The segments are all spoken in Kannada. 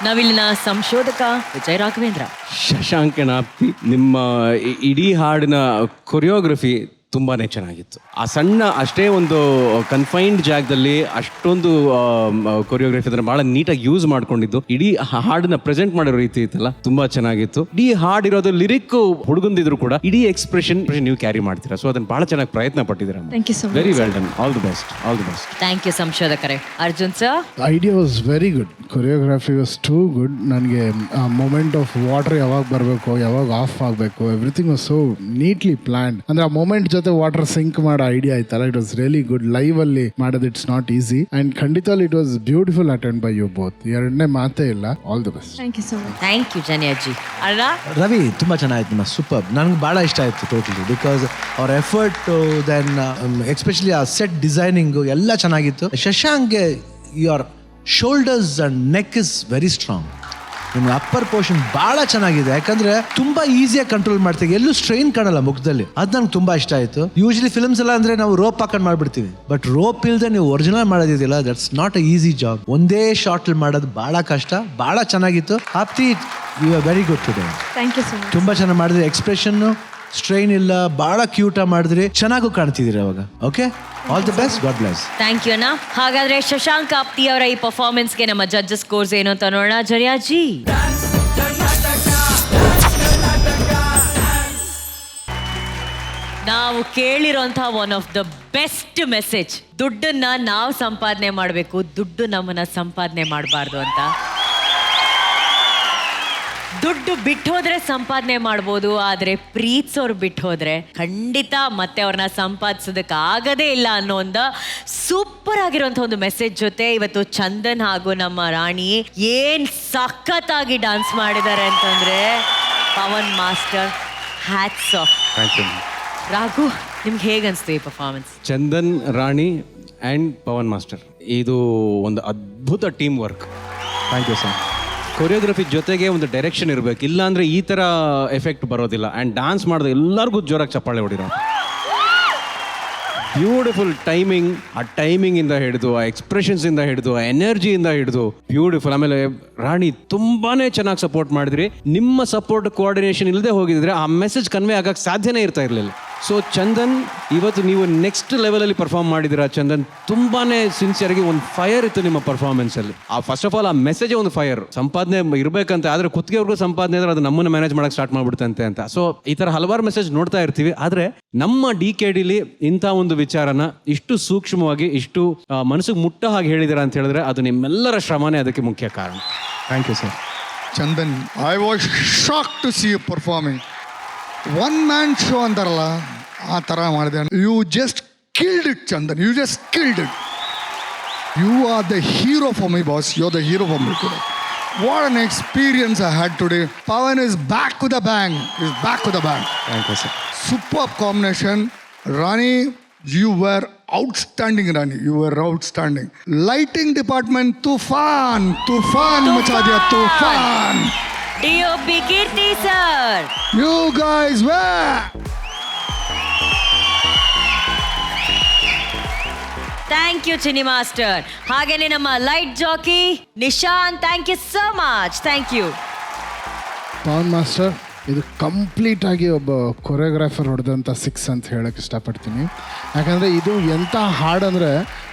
ನಾವಿಲ್ಲಿನ ಸಂಶೋಧಕ ವಿಜಯ ರಾಘವೇಂದ್ರ. ಶಶಾಂಕನ ಆಪ್ತಿ, ನಿಮ್ಮ ಇಡೀ ಹಾಡಿನ ಕೊರಿಯೋಗ್ರಫಿ ತುಂಬಾನೇ ಚೆನ್ನಾಗಿತ್ತು. ಆ ಸಣ್ಣ ಅಷ್ಟೇ ಒಂದು ಕನ್ಫೈನ್ಡ್ ಜಾಗದಲ್ಲಿ ಅಷ್ಟೊಂದು ಕೊರಿಯೋಗ್ರಫಿ ಅದನ್ನ ಬಹಳ ನೀಟಾಗಿ ಯೂಸ್ ಮಾಡ್ಕೊಂಡಿದ್ದು, ಇಡೀ ಹಾಡನ್ನ ಪ್ರೆಸೆಂಟ್ ಮಾಡಿರೋ ರೀತಿ ಇತ್ತಲ್ಲ, ತುಂಬಾ ಚೆನ್ನಾಗಿತ್ತು. ಇಡೀ ಹಾಡಿರೋದು ಲಿರಿಕ್ ಹುಡುಗಂದಿದ್ರು ಕೂಡ ಇಡೀ ಎಕ್ಸ್ಪ್ರೆಷನ್ ನೀವು ಕ್ಯಾರಿ ಮಾಡ್ತೀರಾ. ಸೊ ಅದನ್ನ ಬಹಳ ಚೆನ್ನಾಗಿ ಪ್ರಯತ್ನ ಪಟ್ಟಿದ್ದೀರಾ. Very well done. All the best. All the best. Thank you ಸಂಶೋಧಕರೇ. Arjun sir, idea was very good, choreography was too good. ನನಗೆ ಮೂಮೆಂಟ್ ಆಫ್ ವಾಟರ್ ಯಾವಾಗ ಬರಬೇಕು, ಯಾವಾಗ ಆಫ್ ಆಗಬೇಕು, everything was so neatly planned. ಅಂದ್ರೆ ಆ ಮೂಮೆಂಟ್ ಜೊತೆ ವಾಟರ್ ಸಿಂಕ್ ಮಾಡೋ ಐಡಿಯಾ ಆಯ್ತಲ್ಲ, it was really good. Live ಅಲ್ಲಿ ಮಾಡೋದು ಇಟ್ಸ್ ನಾಟ್ ಈಸಿ ಅಂಡ್ ಖಂಡಿತ it was beautiful attend by you both. ಎರಡನೇ ಮಾತೇ ಇಲ್ಲ. All the best. Thank you so much. Thank you ಜನಿಯಾಜಿ. ಅಲ್ಲ ರವಿ ತುಂಬ ಚೆನ್ನಾಗಿತ್ತು, ನಿಮ್ಮ ಸೂಪರ್. ನನಗೆ ಭಾಳ ಇಷ್ಟ ಆಯಿತು ಟೋಟಲಿ, ಬಿಕಾಸ್ ಅವ್ರ ಎಫರ್ಟ್, ದೆನ್ ಎಸ್ಪೆಷಲಿ ಆ ಸೆಟ್ ಡಿಸೈನಿಂಗು ಎಲ್ಲ ಚೆನ್ನಾಗಿತ್ತು. ಶಶಾಂಕ್ಗೆ your shoulders and neck is very strong. ನಿಮ್ಮ ಅಪ್ಪರ್ ಪೋರ್ಷನ್ ಭಾಳ ಚೆನ್ನಾಗಿದೆ, ಯಾಕಂದ್ರೆ ತುಂಬಾ ಈಸಿಯಾಗಿ ಕಂಟ್ರೋಲ್ ಮಾಡ್ತೀವಿ, ಎಲ್ಲೂ ಸ್ಟ್ರೈನ್ ಕಾಣಲ್ಲ ಮುಖದಲ್ಲಿ. ಅದು ನಂಗೆ ತುಂಬಾ ಇಷ್ಟ ಆಯಿತು. ಯೂಶಲಿ ಫಿಲ್ಮ್ಸ್ ಎಲ್ಲ ಅಂದ್ರೆ ನಾವು ರೋಪ್ ಹಾಕೊಂಡು ಮಾಡ್ಬಿಡ್ತೀವಿ, ಬಟ್ ರೋಪ್ ಇಲ್ಲದೆ ನೀವು ಒರಿಜಿನಲ್ ಮಾಡೋದಿದೆಯಲ್ಲ, that's not a easy job. ಒಂದೇ ಶಾರ್ಟಲ್ಲಿ ಮಾಡೋದು ಭಾಳ ಕಷ್ಟ. ಭಾಳ ಚೆನ್ನಾಗಿತ್ತು. Aapti, you are very good today. Thank you so much. ತುಂಬಾ ಚೆನ್ನಾಗಿ ಮಾಡಿದ್ರಿ. ಎಕ್ಸ್ಪ್ರೆಷನ್ ಸ್ಟ್ರೈನ್ ಇಲ್ಲ, ಭಾಳ ಕ್ಯೂಟ್ ಮಾಡಿದ್ರಿ, ಚೆನ್ನಾಗೂ ಕಾಣ್ತಿದ್ದೀರಿ ಅವಾಗ. Okay, all the best, God bless. Thank you ಅಣ್ಣ. ಹಾಗಾದ್ರೆ ಶಶಾಂಕ್ ಆಪ್ತಿ ಅವರ ಈ ಪರ್ಫಾರ್ಮೆನ್ಸ್ಗೆ ನಮ್ಮ ಜಡ್ಜಸ್ ಸ್ಕೋರ್ಸ್ ಏನು ಅಂತ ನೋಡೋಣ. ಜರಿಯಾಜಿ, ನಾವು ಕೇಳಿರೋಂತಹ one of the best message, ದುಡ್ಡನ್ನ ನಾವು ಸಂಪಾದನೆ ಮಾಡಬೇಕು, ದುಡ್ಡು ನಮ್ಮನ್ನ ಸಂಪಾದನೆ ಮಾಡಬಾರ್ದು ಅಂತ. ದುಡ್ಡು ಬಿಟ್ಟು ಹೋದ್ರೆ ಸಂಪಾದನೆ ಮಾಡ್ಬೋದು, ಆದರೆ ಪ್ರೀತಿಸೋರು ಬಿಟ್ಟು ಹೋದ್ರೆ ಖಂಡಿತ ಮತ್ತೆ ಅವ್ರನ್ನ ಸಂಪಾದಿಸೋದಕ್ಕೆ ಆಗದೇ ಇಲ್ಲ ಅನ್ನೋ ಒಂದು ಸೂಪರ್ ಆಗಿರುವಂಥ ಒಂದು ಮೆಸೇಜ್ ಜೊತೆ ಇವತ್ತು ಚಂದನ್ ಹಾಗೂ ನಮ್ಮ ರಾಣಿ ಏನ್ ಸಖತ್ತಾಗಿ ಡಾನ್ಸ್ ಮಾಡಿದ್ದಾರೆ ಅಂತಂದ್ರೆ, Pavan master, hats off. Thank you. Raghu, ನಿಮ್ಗೆ ಹೇಗನ್ಸ್ತು ಈ performance? Chandan, Rani and Pavan master, ಇದು ಒಂದು ಅದ್ಭುತ teamwork. Thank you sir. Choreography ಜೊತೆಗೆ ಒಂದು ಡೈರೆಕ್ಷನ್ ಇರಬೇಕು, ಇಲ್ಲಾಂದರೆ ಈ ಥರ ಎಫೆಕ್ಟ್ ಬರೋದಿಲ್ಲ. ಆ್ಯಂಡ್ ಡ್ಯಾನ್ಸ್ ಮಾಡಿದ್ರೆ ಎಲ್ಲರಿಗೂ ಜೋರಾಗಿ ಚಪ್ಪಾಳೆ ಹೊಡಿರೋ ಬ್ಯೂಟಿಫುಲ್ ಟೈಮಿಂಗ್. ಆ ಟೈಮಿಂಗಿಂದ ಹಿಡಿದು, ಆ ಎಕ್ಸ್ಪ್ರೆಷನ್ಸಿಂದ ಹಿಡಿದು, ಆ ಎನರ್ಜಿಯಿಂದ ಹಿಡಿದು ಬ್ಯೂಟಿಫುಲ್. ಆಮೇಲೆ ರಾಣಿ ತುಂಬಾ ಚೆನ್ನಾಗಿ ಸಪೋರ್ಟ್ ಮಾಡಿದ್ರಿ. ನಿಮ್ಮ ಸಪೋರ್ಟ್ ಕೋಆರ್ಡಿನೇಷನ್ ಇಲ್ಲದೆ ಹೋಗಿದ್ರೆ ಆ ಮೆಸೇಜ್ ಕನ್ವೆ ಆಗಕ್ಕೆ ಸಾಧ್ಯನೇ ಇರ್ತಾ ಇರಲಿಲ್ಲ. ಸೊ ಚಂದನ್, ಇವತ್ತು ನೀವು ನೆಕ್ಸ್ಟ್ ಲೆವೆಲಲ್ಲಿ ಪರ್ಫಾರ್ಮ್ ಮಾಡಿದ್ದೀರಾ. ಚಂದನ್ ತುಂಬಾನೇ ಸಿನ್ಸಿಯರ್ಗೆ ಒಂದು ಫೈರ್ ಇತ್ತು ನಿಮ್ಮ ಪರ್ಫಾರ್ಮೆನ್ಸಲ್ಲಿ. ಆ ಫಸ್ಟ್ ಆಫ್ ಆಲ್ ಆ ಮೆಸೇಜೇ ಒಂದು ಫೈರ್. ಸಂಪಾದನೆ ಇರಬೇಕಂತ, ಆದರೆ ಕುತ್ತಿಗೆವರೆಗೂ ಸಂಪಾದನೆ ಆದರೆ ಅದು ನಮ್ಮನ್ನು ಮ್ಯಾನೇಜ್ ಮಾಡೋಕ್ಕೆ ಸ್ಟಾರ್ಟ್ ಮಾಡ್ಬಿಡ್ತಂತೆ ಅಂತ. ಸೊ ಈ ಥರ ಹಲವಾರು ಮೆಸೇಜ್ ನೋಡ್ತಾ ಇರ್ತೀವಿ, ಆದರೆ ನಮ್ಮ DKDಲಿ ಇಂಥ ಒಂದು ವಿಚಾರನ ಇಷ್ಟು ಸೂಕ್ಷ್ಮವಾಗಿ, ಇಷ್ಟು ಮನಸ್ಸಿಗೆ ಮುಟ್ಟ ಹಾಗೆ ಹೇಳಿದ್ದೀರಾ ಅಂತ ಹೇಳಿದ್ರೆ ಅದು ನಿಮ್ಮೆಲ್ಲರ ಶ್ರಮನೇ ಅದಕ್ಕೆ ಮುಖ್ಯ ಕಾರಣ. Thank you sir. Chandan, I was shock to see you performing. One man show ಅಂತಾರಲ್ಲ, ಆ ಥರ ಮಾಡಿದೆ. You just killed it Chandan, you just killed it. You are the hero for my boss, you are the hero for my today. What an experience I had today. Pawan is back with a bang. He's back with a bang. Thank you sir. Superb combination. Rani, you were outstanding, Rani. You were outstanding. Lighting department, Tufan macha diya, Tufan. DOP Keerthi sir, You guys were. Thank you Chini master. ಹಾಗೇನೆ ನಮ್ಮ light jockey Nishant, thank you so much. Thank you Pavan master. ಇದು ಕಂಪ್ಲೀಟಾಗಿ ಒಬ್ಬ ಕೊರಿಯೋಗ್ರಾಫರ್ ಹೊಡೆದಂಥ 6 ಅಂತ ಹೇಳೋಕ್ಕೆ ಇಷ್ಟಪಡ್ತೀನಿ. ಯಾಕಂದರೆ ಇದು ಎಂಥ ಹಾಡಂದರೆ,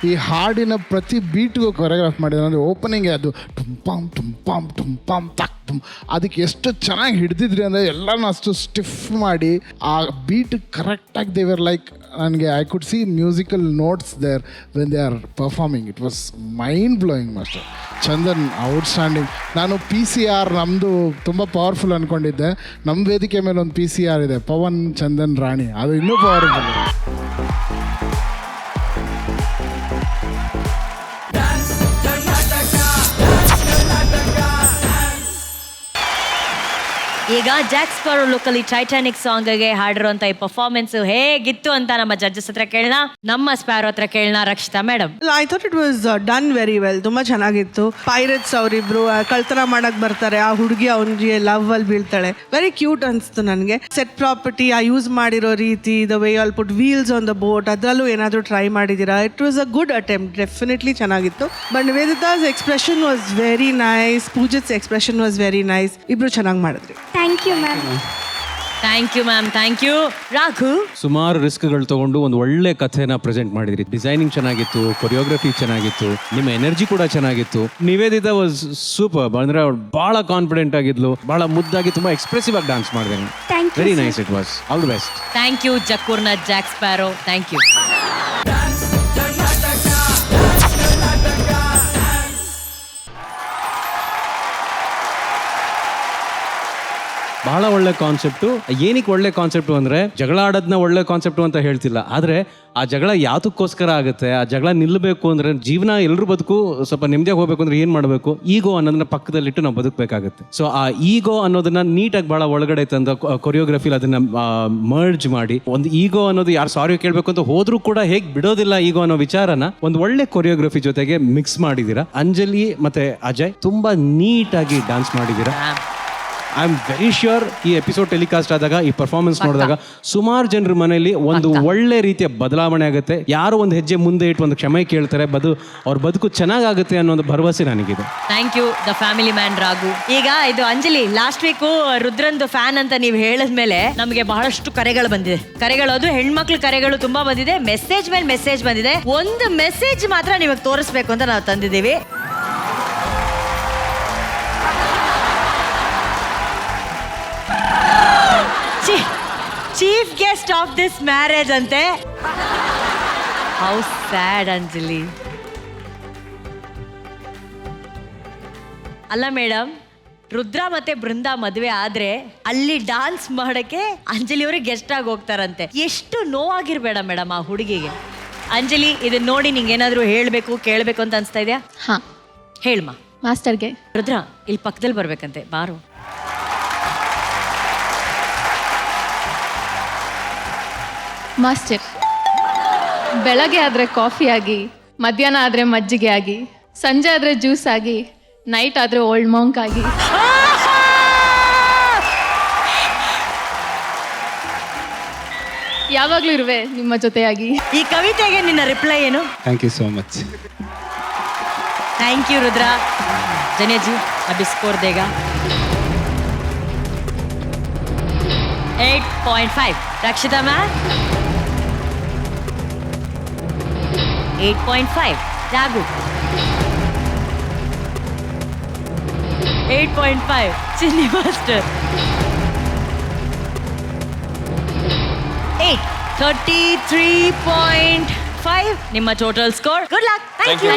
ಈ ಹಾಡಿನ ಪ್ರತಿ ಬೀಟ್ಗೂ ಕೊರಿಯೋಗ್ರಾಫ್ ಮಾಡಿದ್ರೆ, ಅಂದರೆ ಓಪನಿಂಗ್ ಅದು ಟುಂಪಾಮ್ ಟುಂಪಾಮ್ ಟುಂಪಾಮ್ ತಕ್ ತುಮ್, ಅದಕ್ಕೆ ಎಷ್ಟು ಚೆನ್ನಾಗಿ ಹಿಡ್ದಿದ್ರಿ ಅಂದರೆ ಎಲ್ಲನೂ ಅಷ್ಟು ಸ್ಟಿಫ್ ಮಾಡಿ ಆ ಬೀಟ್ ಕರೆಕ್ಟಾಗಿ ದೇವರ್ ಲೈಕ್, ನನಗೆ I could see musical notes there when they are performing. It was mind blowing master. Chandan outstanding. ನಾನು PCR ನಮ್ಮದು ತುಂಬ ಪವರ್ಫುಲ್ ಅಂದ್ಕೊಂಡಿದ್ದೆ. ನಮ್ಮ ವೇದಿಕೆ ಮೇಲೆ ಒಂದು PCR ಇದೆ, ಪವನ್, ಚಂದನ್, ರಾಣಿ, ಅದು ಇನ್ನೂ ಪವರ್ಫುಲ್. ಈಗ ಜಾಕ್ ಸ್ಪಾರೋ ಲುಕ್ಕಲ್ಲಿ ಟೈಟಾನಿಕ್ ಸಾಂಗ್ಗೆ ಹಾಡಿರುವಂತ ಈ ಪರ್ಫಾರ್ಮೆನ್ಸ್ ಹೇಗಿತ್ತು ಅಂತ ನಮ್ಮ ಜಡ್ಜಸ್ ಹತ್ರ ಕೇಳೋಣ, ನಮ್ಮ ಸ್ಪಾರೋ ಹತ್ರ ಕೇಳೋಣ. Rakshita madam. I thought it was done very well. ತುಂಬಾ ಚೆನ್ನಾಗಿತ್ತು. ಪೈರೇಟ್ಸ್ ಅವರಿಬ್ರು ಕಳ್ತನ ಮಾಡಕ್ ಬರ್ತಾರೆ, ಆ ಹುಡುಗಿ ಅವನಿಗೆ ಲವ್ ಅಲ್ಲಿ ಬೀಳ್ತಾಳೆ. ವೆರಿ ಕ್ಯೂಟ್ ಅನ್ಸ್ತು ನನಗೆ. ಸೆಟ್ ಪ್ರಾಪರ್ಟಿ ಆ ಯೂಸ್ ಮಾಡಿರೋ ರೀತಿ, the way all put wheels on the boat, ಅದರಲ್ಲೂ ಏನಾದರೂ ಟ್ರೈ ಮಾಡಿದ್ದೀರಾ. It was a good attempt, definitely ಚೆನ್ನಾಗಿತ್ತು. But Nivedita's expression was very nice, Poojith's expression was very nice. ಇಬ್ರು ಚೆನ್ನಾಗಿ ಮಾಡಿದ್ರಿ. Thank you ma'am. Thank you ma'am, thank you. Raghu. ಸುಮಾರು ರಿಸ್ಕ್ಗಳು ತಗೊಂಡು ಒಂದು ಒಳ್ಳೆ ಕಥೆನ ಪ್ರೆಸೆಂಟ್ ಮಾಡಿದ್ರಿ. ಡಿಸೈನಿಂಗ್ ಚೆನ್ನಾಗಿತ್ತು, ಕೊರಿಯೋಗ್ರಫಿ ಚೆನ್ನಾಗಿತ್ತು, ನಿಮ್ಮ ಎನರ್ಜಿ ಕೂಡ ಚೆನ್ನಾಗಿತ್ತು. Nivedita was super. ಅಂದ್ರೆ ಅವ್ರು ಬಹಳ ಕಾನ್ಫಿಡೆಂಟ್ ಆಗಿದ್ಲು, ಬಹಳ ಮುದ್ದಾಗಿ ತುಂಬಾ ಎಕ್ಸ್ಪ್ರೆಸಿವ್ ಆಗಿ ಡಾನ್ಸ್ ಮಾಡಿದೆ. Thank you, very sir. Nice, it was all the best. Thank you ಜಕ್ಕೂರ್ನ ಜಾಕ್ ಸ್ಪ್ಯಾರೋ. Thank you. ಬಹಳ ಒಳ್ಳೆ ಕಾನ್ಸೆಪ್ಟು. ಏನಕ್ಕೆ ಒಳ್ಳೆ ಕಾನ್ಸೆಪ್ಟು ಅಂದರೆ, ಜಗಳ ಆಡೋದನ್ನ ಒಳ್ಳೆ ಕಾನ್ಸೆಪ್ಟು ಅಂತ ಹೇಳ್ತಿಲ್ಲ, ಆದರೆ ಆ ಜಗಳ ಯಾತಕ್ಕೋಸ್ಕರ ಆಗುತ್ತೆ, ಆ ಜಗಳ ನಿಲ್ಲಬೇಕು ಅಂದರೆ, ಜೀವನ ಎಲ್ಲರೂ ಬದುಕು ಸ್ವಲ್ಪ ನೆಮ್ಮದಿಯಾಗಿ ಹೋಗ್ಬೇಕು ಅಂದ್ರೆ ಏನು ಮಾಡಬೇಕು, ಈಗೋ ಅನ್ನೋದನ್ನ ಪಕ್ಕದಲ್ಲಿಟ್ಟು ನಾವು ಬದುಕಬೇಕಾಗುತ್ತೆ. ಸೊ ಆ ಈಗೋ ಅನ್ನೋದನ್ನ ನೀಟಾಗಿ ಭಾಳ ಒಳಗಡೆ ತಂದ ಕೊರಿಯೋಗ್ರಫಿಲಿ ಅದನ್ನ ಮರ್ಜ್ ಮಾಡಿ, ಒಂದು ಈಗೋ ಅನ್ನೋದು ಯಾರು ಸಾರಿ ಕೇಳಬೇಕು ಅಂತ ಹೋದ್ರೂ ಕೂಡ ಹೇಗೆ ಬಿಡೋದಿಲ್ಲ ಈಗೋ ಅನ್ನೋ ವಿಚಾರನ ಒಂದು ಒಳ್ಳೆ ಕೊರಿಯೋಗ್ರಫಿ ಜೊತೆಗೆ ಮಿಕ್ಸ್ ಮಾಡಿದ್ದೀರಾ. ಅಂಜಲಿ ಮತ್ತೆ ಅಜಯ್ ತುಂಬಾ ನೀಟಾಗಿ ಡಾನ್ಸ್ ಮಾಡಿದ್ದೀರಾ. ಐ ಆಮ್ ವೆರಿ ಶ್ಯೂರ್ ಈ ಎಪಿಸೋಡ್ ಟೆಲಿಕಾಸ್ಟ್ ಆದಾಗ, ಈ ಪರ್ಫಾರ್ಮೆನ್ಸ್ ನೋಡಿದಾಗ ಸುಮಾರು ಜನರ ಮನೆಯಲ್ಲಿ ಒಂದು ಒಳ್ಳೆ ರೀತಿಯ ಬದಲಾವಣೆ ಆಗುತ್ತೆ. ಯಾರೋ ಒಂದು ಹೆಜ್ಜೆ ಮುಂದೆ ಇಟ್ಟು ಒಂದು ಕ್ಷಮೆ ಕೇಳ್ತಾರೆ, ಅವ್ರ ಬದುಕು ಚೆನ್ನಾಗಾಗುತ್ತೆ ಅನ್ನೋ ಒಂದು ಭರವಸೆ ನನಗಿದೆ. Thank you the family man Raghu. ಈಗ ಇದು ಅಂಜಲಿ, ಲಾಸ್ಟ್ ವೀಕು ರುದ್ರಂದು ಫ್ಯಾನ್ ಅಂತ ನೀವು ಹೇಳಿದ್ಮೇಲೆ ನಮಗೆ ಬಹಳಷ್ಟು ಕರೆಗಳು ಬಂದಿದೆ. ಕರೆಗಳು, ಅದು ಹೆಣ್ಮಕ್ಳು ಕರೆಗಳು ತುಂಬಾ ಬಂದಿದೆ. ಮೆಸೇಜ್ ಮೇಲೆ ಮೆಸೇಜ್ ಬಂದಿದೆ. ಒಂದು ಮೆಸೇಜ್ ಮಾತ್ರ ನಿಮಗೆ ತೋರಿಸ್ಬೇಕು ಅಂತ ನಾವು ತಂದಿದ್ದೀವಿ. Chief guest of this marriage ಅಂತೆ. How sad Anjali. ಅಲ್ಲ ಮೇಡಮ್, ರುದ್ರ ಮತ್ತೆ ಬೃಂದಾ ಮದುವೆ ಆದ್ರೆ ಅಲ್ಲಿ ಡಾನ್ಸ್ ಮಾಡಕ್ಕೆ ಅಂಜಲಿ ಅವ್ರಿಗೆ ಗೆಸ್ಟ್ ಆಗಿ ಹೋಗ್ತಾರಂತೆ. ಎಷ್ಟು ನೋವಾಗಿರ್ಬೇಡ ಮೇಡಮ್ ಆ ಹುಡುಗಿಗೆ. ಅಂಜಲಿ, ಇದನ್ನ ನೋಡಿ ನಿಂಗೆ ಏನಾದ್ರು ಹೇಳ್ಬೇಕು ಕೇಳ್ಬೇಕು ಅಂತ ಅನ್ಸ್ತಾ ಇದೆಯಾ? ಹಾ, ಹೇಳ್ಮಾ. ಮಾಸ್ಟರ್ಗೆ. ರುದ್ರ ಇಲ್ಲಿ ಪಕ್ಕದಲ್ಲಿ ಬರ್ಬೇಕಂತೆ, ಬಾರು. ಮಾಸ್ಟರ್, ಬೆಳಗ್ಗೆ ಆದರೆ ಕಾಫಿ ಆಗಿ, ಮಧ್ಯಾಹ್ನ ಆದರೆ ಮಜ್ಜಿಗೆ ಆಗಿ, ಸಂಜೆ ಆದರೆ ಜ್ಯೂಸ್ ಆಗಿ, ನೈಟ್ ಆದರೆ ಓಲ್ಡ್ ಮಾಂಕ್ ಆಗಿ, ಯಾವಾಗಲೂ ಇರುವೆ ನಿಮ್ಮ ಜೊತೆಯಾಗಿ. ಈ ಕವಿತೆಗೆ ನಿನ್ನ ರಿಪ್ಲೈ ಏನು? Thank you so much. Thank you Rudra. ಜನಿಯಾಜಿ ಅಭಿ ಸ್ಕೋರ್ ದೇಗಾ 8.5. ರಕ್ಷಿತಾ ಮ್ಯಾಮ್ 8.5. ರಾಘು 8.5. ಚಿನ್ನಿ ಮಾಸ್ಟರ್ 8. 33.5 ನಿಮ್ಮ total score. Good luck. Thank you.